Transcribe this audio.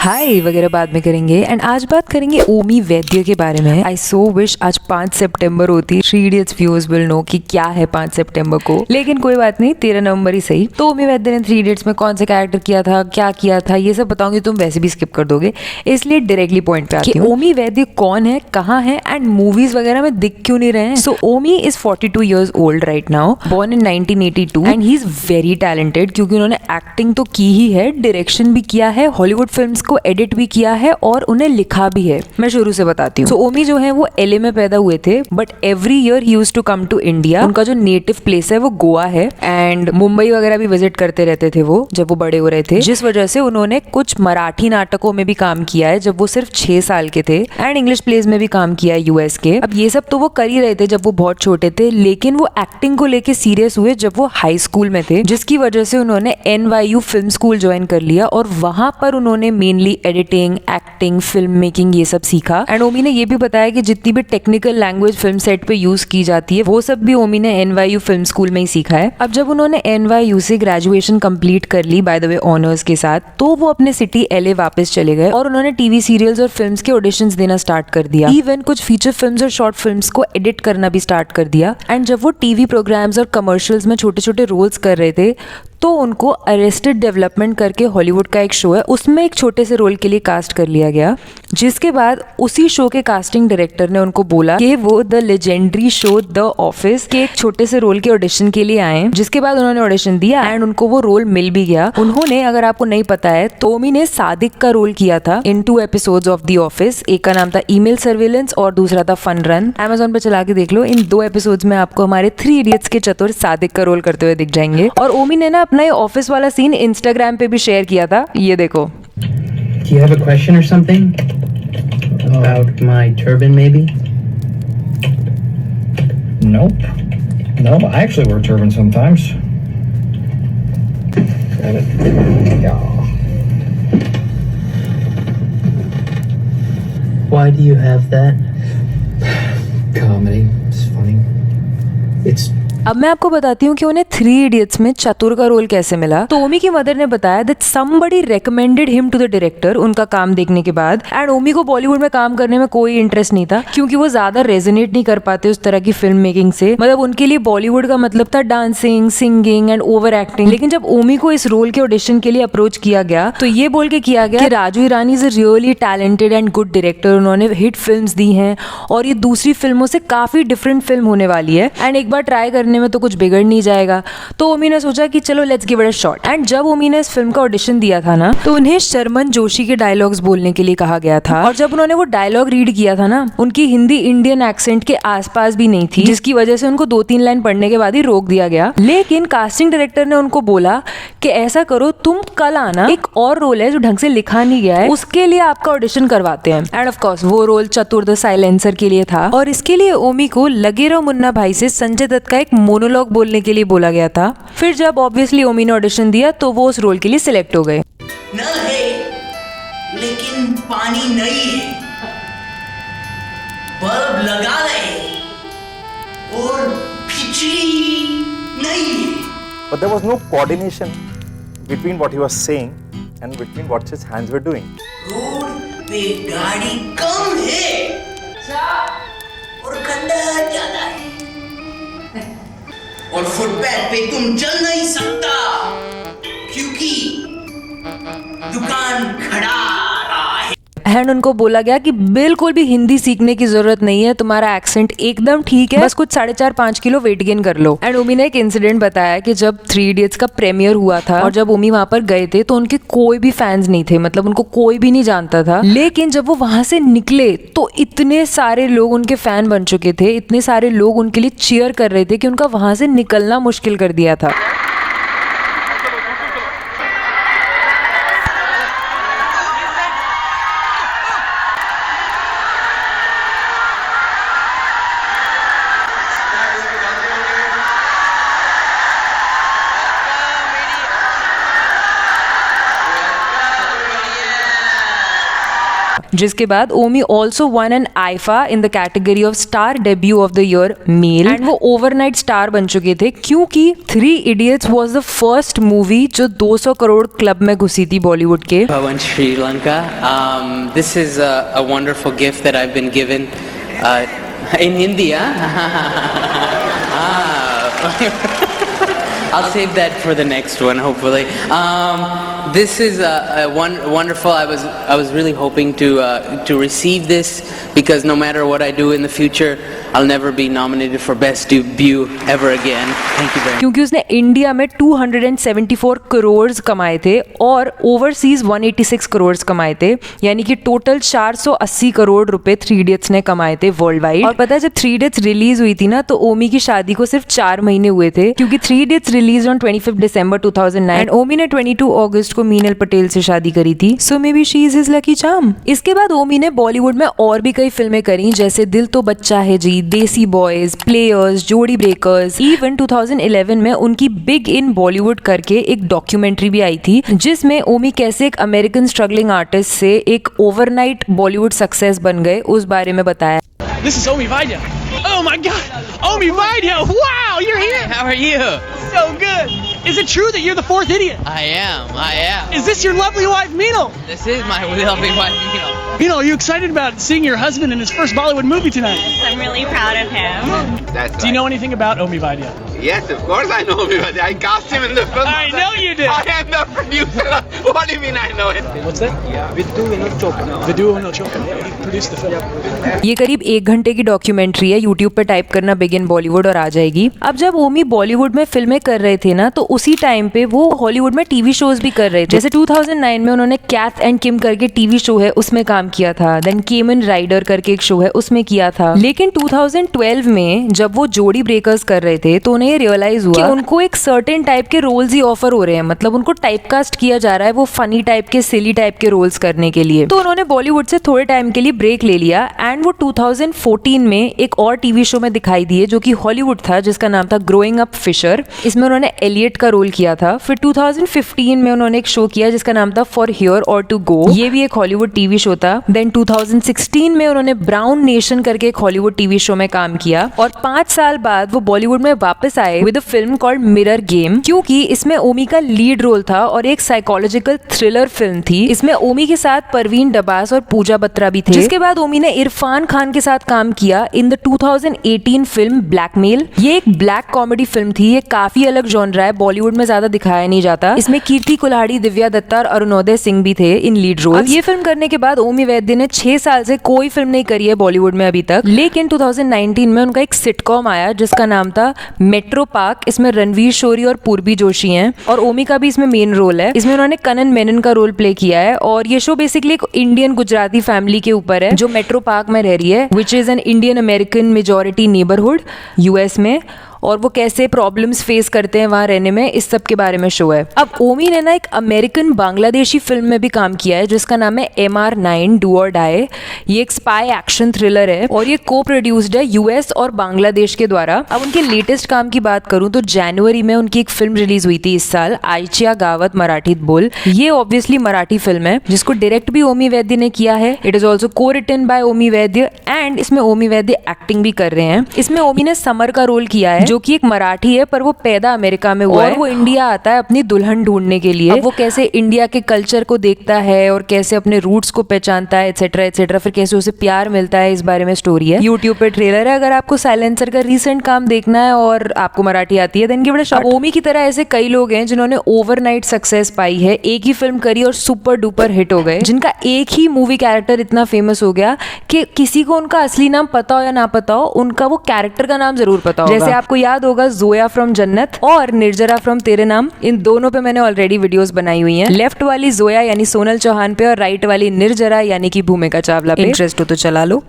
हाय वगैरह बाद में करेंगे। एंड आज बात करेंगे ओमी वैद्य के बारे में। आई सो विश आज 5 सितंबर होती। 3 इडियट्स व्यूअर्स विल नो कि क्या है 5 सितंबर को, लेकिन कोई बात नहीं, 13 नवंबर ही सही। तो ओमी वैद्य ने 3 इडियट्स में कौन से कैरेक्टर किया था, क्या किया था, ये सब बताऊंगी, तुम वैसे भी स्किप कर दोगे, इसलिए डायरेक्टली पॉइंट पे आती हूँ। ओमी वैद्य कौन है, कहाँ है एंड मूवीज वगैरह में दिख क्यों नहीं रहे हैं। So Omi is 42 years old right now, born in 1982 and he is very talented क्योंकि उन्होंने एक्टिंग तो की ही है, डायरेक्शन भी किया है, हॉलीवुड फिल्म्स को एडिट भी किया है और उन्हें लिखा भी है। मैं शुरू से बताती हूँ। सो ओमी जो है वो एलए में पैदा हुए थे, but every year he used to come to India. उनका जो नेटिव प्लेस है वो गोवा है एंड मुंबई वगैरह भी विजिट करते रहते थे वो जब वो बड़े हो रहे थे, जिस वजह से उन्होंने कुछ मराठी नाटकों में भी काम किया है जब वो सिर्फ 6 साल के थे एंड इंग्लिश प्लेस में भी काम किया है यूएस के। अब ये सब तो वो कर ही रहे थे जब वो बहुत छोटे थे, लेकिन वो एक्टिंग को लेके सीरियस हुए जब वो हाई स्कूल में थे, जिसकी वजह से उन्होंने NYU फिल्म स्कूल ज्वाइन कर लिया और वहां पर उन्होंने mainly editing, acting, film making ये सब सीखा। एंड ओमी ने ये भी बताया कि जितनी भी टेक्निकल लैंग्वेज फिल्म सेट पे यूज की जाती है वो सब भी ओमी ने NYU फिल्म स्कूल में ही सीखा है। अब जब उन्होंने NYU से ग्रेजुएशन कंप्लीट कर ली बाय द वे ऑनर्स के साथ, तो वो अपने सिटी LA वापस चले गए और उन्होंने टीवी सीरियल्स और फिल्म्स के ऑडिशंस देना स्टार्ट कर दिया। इवन कुछ फीचर फिल्म्स और शॉर्ट फिल्म्स को एडिट करना भी स्टार्ट कर दिया। एंड जब वो टीवी प्रोग्राम्स और कमर्शियल्स में छोटे छोटे रोल्स कर रहे थे तो उनको अरेस्टेड डेवलपमेंट करके हॉलीवुड का एक शो है, उसमें एक छोटे से रोल के लिए कास्ट कर लिया गया, जिसके बाद उसी शो के कास्टिंग डायरेक्टर ने उनको बोला कि वो the legendary show the office के एक छोटे से रोल के ऑडिशन के लिए आए, जिसके बाद उन्होंने ऑडिशन दिया एंड उनको वो रोल मिल भी गया। उन्होंने, अगर आपको नहीं पता है, तो ओमी ने सादिक का रोल किया था इन 2 एपिसोड्स ऑफ द ऑफिस। एक का नाम था ईमेल सर्विलेंस और दूसरा था फन रन। Amazon पे चला के देख लो, इन 2 एपिसोड्स में आपको हमारे 3 इडियट्स के चतुर सादिक का रोल करते हुए दिख जाएंगे। और ओमी ने ना अपना ये ऑफिस वाला सीन इंस्टाग्राम पे भी शेयर किया था, ये देखो। Do you have a question or something? About my turban, maybe? Nope. No, I actually wear a turban sometimes. Yeah. Why do you have that? Comedy. It's funny. It's अब मैं आपको बताती हूँ कि उन्हें 3 इडियट्स में चतुर का रोल कैसे मिला। तो ओमी की मदर ने बताया that somebody recommended him to the director उनका काम देखने के बाद। एंड ओमी को बॉलीवुड में काम करने में कोई इंटरेस्ट नहीं था क्योंकि वो ज्यादा रेजोनेट नहीं कर पाते उस तरह की फिल्म मेकिंग से। मतलब उनके लिए बॉलीवुड का मतलब था dancing, singing and over acting. लेकिन जब ओमी को इस रोल के ऑडिशन के लिए अप्रोच किया गया तो ये बोल के किया गया कि Raju Irani is a really talented and good director, उन्होंने हिट फिल्म्स दी हैं और ये दूसरी फिल्मों से काफी डिफरेंट फिल्म होने वाली है एंड एक बार ट्राई करने में तो कुछ बिगड़ नहीं जाएगा। तो ओमी ने सोचा कि चलो let's give it a shot. And जब ओमी ने इस फिल्म का ऑडिशन दिया था ना, तो उन्हें शर्मन जोशी के डायलॉग्स बोलने के लिए कहा गया था। और जब उन्होंने वो डायलॉग रीड किया था ना, उनकी हिंदी इंडियन एक्सेंट के आसपास भी नहीं थी, जिसकी वजह से उनको 2-3 लाइन पढ़ने के बाद ही रोक दिया गया। लेकिन कास्टिंग डायरेक्टर ने उनको बोला कि ऐसा करो, तुम कल आना, एक और रोल है जो ढंग से लिखा नहीं गया है, उसके लिए आपका ऑडिशन करवाते हैं। एंड ऑफ कोर्स वो रोल चतुर द साइलेंसर के लिए था और इसके लिए ओमी को लगे रहो मुन्ना भाई से संजय दत्त का एक मोनोलॉग बोलने के लिए बोला गया था। फिर जब ऑब्वियसली ओमी ने ऑडिशन दिया तो वो उस रोल के लिए सिलेक्ट हो गए। नल है लेकिन पानी नहीं है, बल्ब लगा रहे और बिजली नहीं है। But there was no coordination between what he was saying and between what his hands were doing. Road पे गाड़ी कम है और खड्डा ज्यादा है और फुटपाथ पे तुम चल नहीं सकता क्योंकि दुकान खड़ा रहा है। एंड उनको बोला गया कि बिल्कुल भी हिंदी सीखने की जरूरत नहीं है, तुम्हारा एक्सेंट एकदम ठीक है, बस कुछ 4.5-5 किलो वेट गेन कर लो। एंड ओमी ने एक इंसिडेंट बताया कि जब 3 इडियट्स का प्रीमियर हुआ था और जब ओमी वहां पर गए थे तो उनके कोई भी फैंस नहीं थे, मतलब उनको कोई भी नहीं जानता था। लेकिन जब वो वहां से निकले तो इतने सारे लोग उनके फैन बन चुके थे, इतने सारे लोग उनके लिए चीयर कर रहे थे कि उनका वहां से निकलना मुश्किल कर दिया था। जिसके बाद Omi also won an IIFA in the category of star debut of the year male एंड वो ओवरनाइट स्टार बन चुके थे क्योंकि 3 Idiots was the first movie जो 200 करोड़ क्लब में घुसी थी बॉलीवुड के। Bhavan Sri Lanka. This is a wonderful gift that I've been given in India. I'll save that for the next one, hopefully. This is wonderful. I was really hoping to receive this because no matter what I do in the future, I'll never be nominated for best debut ever again. Thank you very much. क्योंकि उसने India में 274 करोड़ कमाए थे और overseas 186 crore कमाए थे, यानी कि टोटल 480 करोड़ रुपए 3 Idiots ने कमाए थे वर्ल्ड वाइड। और पता है जब 3 Idiots रिलीज हुई थी ना तो ओमी की शादी को सिर्फ 4 महीने हुए थे क्योंकि 3 Idiots release on 25 December 2009 and Omi ने 22 अगस्त को मीनल पटेल से शादी करी थी। So may be she is his lucky charm. इसके बाद ओमी ने बॉलीवुड में और भी कई फिल्में करी जैसे दिल तो बच्चा है जी, देसी बॉयज, प्लेयर्स, जोड़ी ब्रेकर्स। इवन 2011 में उनकी बिग इन बॉलीवुड करके एक डॉक्यूमेंट्री भी आई थी जिसमें ओमी कैसे एक अमेरिकन स्ट्रगलिंग आर्टिस्ट से एक ओवरनाइट बॉलीवुड सक्सेस बन गए उस बारे में बताया। This is Omi Vaidya. Oh my God, Omi Vaidya! Wow, you're here. How are you? So good. Is it true that you're the 4th idiot? I am. Is this your lovely wife, Meenal? This is my lovely wife, Meenal. Meenal, are you excited about seeing your husband in his first Bollywood movie tonight? I'm really proud of him. Do you know anything about Omi Vaidya? Yes, of course I know Omi Vaidya. I cast him in the film. I know you did. I am the producer. What do you mean I know it? What's that? Vidhu Vinod Chopra. Yeah, he produced the film. ये करीब 1 घंटे की documentary है, YouTube पे type करना big in Bollywood और आ जाएगी। अब जब ओमी बॉलीवुड में फिल्में कर रहे थे ना तो उसी टाइम पे वो हॉलीवुड में टीवी शोज भी कर रहे थे। जैसे 2009 में उन्होंने कैथ एंड किम करके टीवी शो है उसमें काम किया था, देन केमन राइडर करके एक शो है उसमें किया था। लेकिन 2012 में जब वो जोड़ी ब्रेकर्स कर रहे थे तो उन्हें ये रियलाइज हुआ कि उनको एक सर्टेन टाइप के रोल्स ही ऑफर हो रहे हैं, मतलब उनको टाइपकास्ट किया जा रहा है वो फनी टाइप के, सिली टाइप के रोल्स करने के लिए। तो उन्होंने बॉलीवुड से थोड़े टाइम के लिए ब्रेक ले लिया एंड वो 2014 में एक और टीवी शो में दिखाई दिए जो कि हॉलीवुड था जिसका नाम था ग्रोइंग अप फिशर। इसमें उन्होंने एलियट का रोल किया था। फिर 2015 में उन्होंने एक शो किया जिसका नाम था फॉर हियर और टू गो, ये भी एक हॉलीवुड टीवी शो था। देन 2016 में उन्होंने ब्राउन नेशन करके एक हॉलीवुड टीवी शो में काम किया और 5 साल बाद वो बॉलीवुड में वापस आए with a film called mirror game, क्योंकि इसमें ओमी का लीड रोल था और एक साइकोलॉजिकल थ्रिलर फिल्म थी। इसमें ओमी के साथ परवीन डबास और पूजा बत्रा भी थे। जिसके बाद ओमी ने इरफान खान के साथ काम किया इन द 2018 फिल्म ब्लैकमेल। ये एक ब्लैक कॉमेडी फिल्म थी, ये काफी अलग जॉनरा है, बॉलीवुड में ज्यादा दिखाया नहीं जाता। इसमें कीर्ति कुल्हाड़ी, दिव्या दत्ता और अरुणोदय सिंह भी थे इन लीड रोल। ये फिल्म करने के बाद ओमी वैद्य ने 6 साल से कोई फिल्म नहीं करी है बॉलीवुड में अभी तक, लेकिन 2019 में उनका एक सिटकॉम आया जिसका नाम था मेट्रो पार्क। इसमें रणवीर शोरी और पूर्वी जोशी हैं और ओमी का भी इसमें मेन रोल है। इसमें उन्होंने कनन मेनन का रोल प्ले किया है और ये शो बेसिकली एक इंडियन गुजराती फैमिली के ऊपर है जो मेट्रो पार्क में रह रही है, which is an Indian American majority neighbourhood US में, और वो कैसे प्रॉब्लम्स फेस करते हैं वहां रहने में, इस सब के बारे में शो है। अब ओमी ने ना एक अमेरिकन बांग्लादेशी फिल्म में भी काम किया है जिसका नाम है MR9 डू और डाई। ये एक स्पाई एक्शन थ्रिलर है और ये को प्रोड्यूस्ड है यूएस और बांग्लादेश के द्वारा। अब उनके लेटेस्ट काम की बात करूं तो जनवरी में उनकी एक फिल्म रिलीज हुई थी इस साल, आयचिया गावत मराठीत बोल। ये ऑब्वियसली मराठी फिल्म है जिसको डायरेक्ट भी ओमी वैद्य ने किया है। इट इज ऑल्सो को written by Omi Vaidya and इसमें ओमी वैद्य एक्टिंग भी कर रहे हैं। इसमें ओमी ने समर का रोल किया है जो कि एक मराठी है पर वो पैदा अमेरिका में हुआ है। वो इंडिया आता है अपनी दुल्हन ढूंढने के लिए। अब वो कैसे इंडिया के कल्चर को देखता है और कैसे अपने रूट्स को पहचानता है एटसेट्रा एटसेट्रा, फिर कैसे उसे प्यार मिलता है, इस बारे में स्टोरी है। यूट्यूब पे ट्रेलर है। अगर आपको साइलेंसर का रीसेंट काम देखना है और आपको मराठी आती है then give it a shot. Omi की तरह ऐसे कई लोग हैं जिन्होंने ओवरनाइट सक्सेस पाई है, एक ही फिल्म करी और सुपर डुपर हिट हो गए, जिनका एक ही मूवी कैरेक्टर इतना फेमस हो गया कि किसी को उनका असली नाम पता हो या ना पता हो, उनका वो कैरेक्टर का नाम जरूर पता होगा। जैसे आपको याद होगा जोया फ्रॉम जन्नत और निर्जरा फ्रॉम तेरे नाम, इन दोनों पे मैंने ऑलरेडी वीडियोस बनाई हुई हैं। लेफ्ट वाली जोया यानी सोनल चौहान पे और राइट वाली निर्जरा यानी कि भूमिका चावला पे। इंटरेस्ट हो तो चला लो।